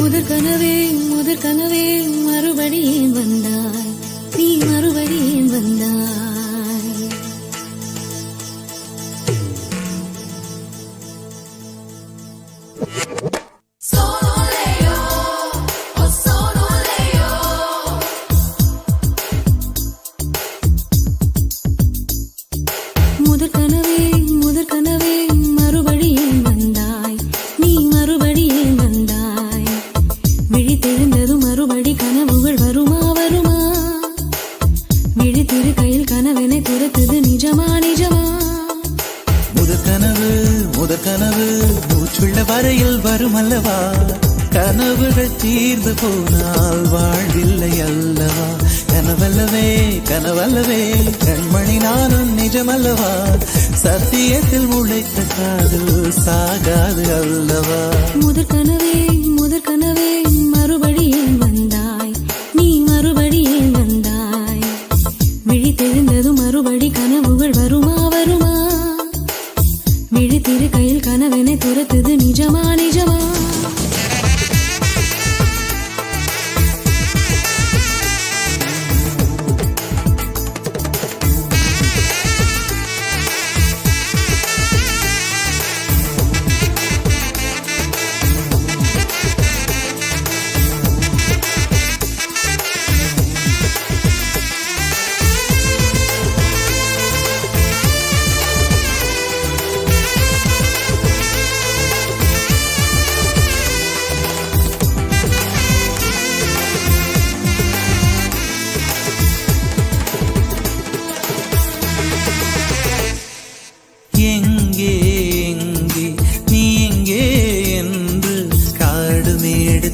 முதற் கனவே மறுபடியும் வந்தாய், நீ மறுபடியும் வந்தாய். முதற் கனவே மறுபடியும் வந்தாய், நீ மறுபடியும் வந்தாய். விழித்தெழுந்ததும் மறுபடி கனவுகள் வருமா வருமா? விழித்திரு கையில் கனவினை துரத்துது நிஜமா நிஜமா? முதற் கனவு மூச்சுள்ள வரையில் வரும் அல்லவா? கனவுகள் தீர்ந்து போனால் வாழ்வில்லை அல்லவா? கனவல்லவே கண்மணி நானும் நிஜமல்லவா? சத்தியத்தில் உழைத்த காதல் சாகாது அல்லவா? முதற் கனவே மறுபடியும் வந்தாய், நீ மறுபடியும் வந்தாய். விழித்தெழுந்ததும் மறுபடி கனவுகள் வருமா வருமா? விழித்திரு கையில் கனவினை துரத்துது நிஜமா நிஜமா?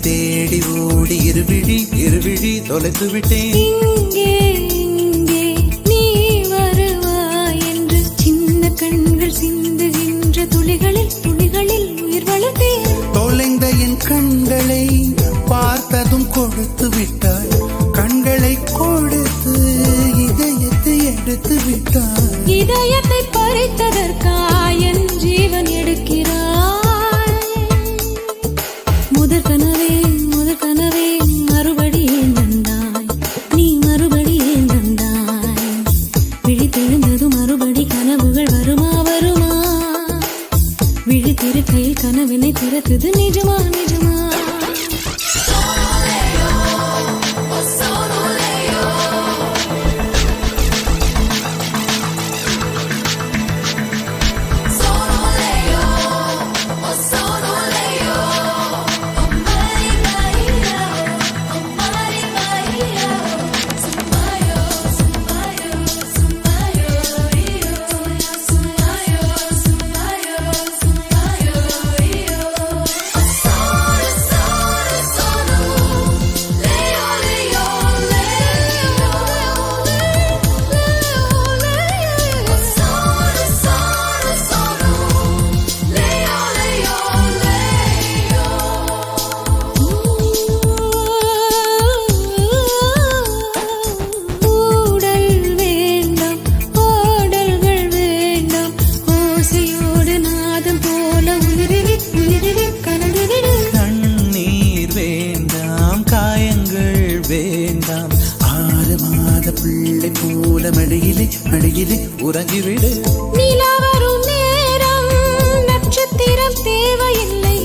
தேடி ஓடி இருவிழி தொலைத்து விட்டேன். இங்கே நீ வருவாய் என்று சின்ன கண்கள் சிந்துகின்ற துளிகளில் உயிர் வளர்த்தேன். தொலைந்த என் கண்களை பார்த்ததும் கொடுத்து விட்டாய். கண்களை கொடுத்து இதயத்தை எடுத்து விட்டாய். இதயத்தை பறித்ததற்காய் என் ஜீவன் எடுக்கிறாய். முதற் கனவே மறுபடியும் வந்தாய், நீ மறுபடியும் வந்தாய். விழித்தெழுந்தது மறுபடி கனவுகள் வருமா வருமா? விழித்திரு கையில் கனவினை திறத்துது நிஜமா நிஜமா? வேண்டாம் 6 மாத பிள்ளை போல மடியிலே உறங்கிவிடு. நிலா வரும் நேரம் நட்சத்திரம் தேவையில்லை.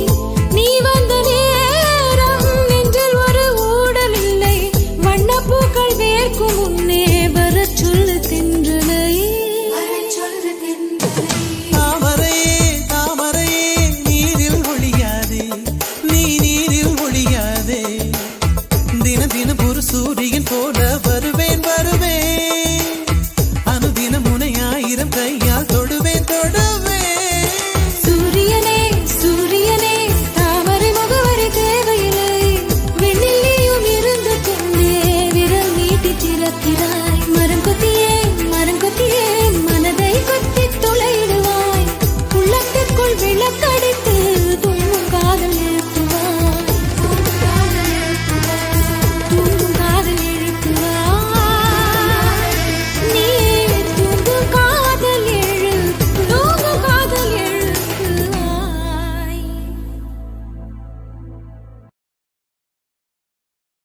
நீ வந்த நேரம் நெஞ்சில் ஒரு ஊடல் இல்லை. வண்ணப்பூக்கள் வேர்க்கும் முன்னே வரச் சொல்லு தென்றலை. தாமரையே நீரில் ஒளியாதே, நீ நீரில் ஒளியாதே. தினம் ஒரு சூரியன் போல வருவேன். அனுதினம் உனை 1000 கையா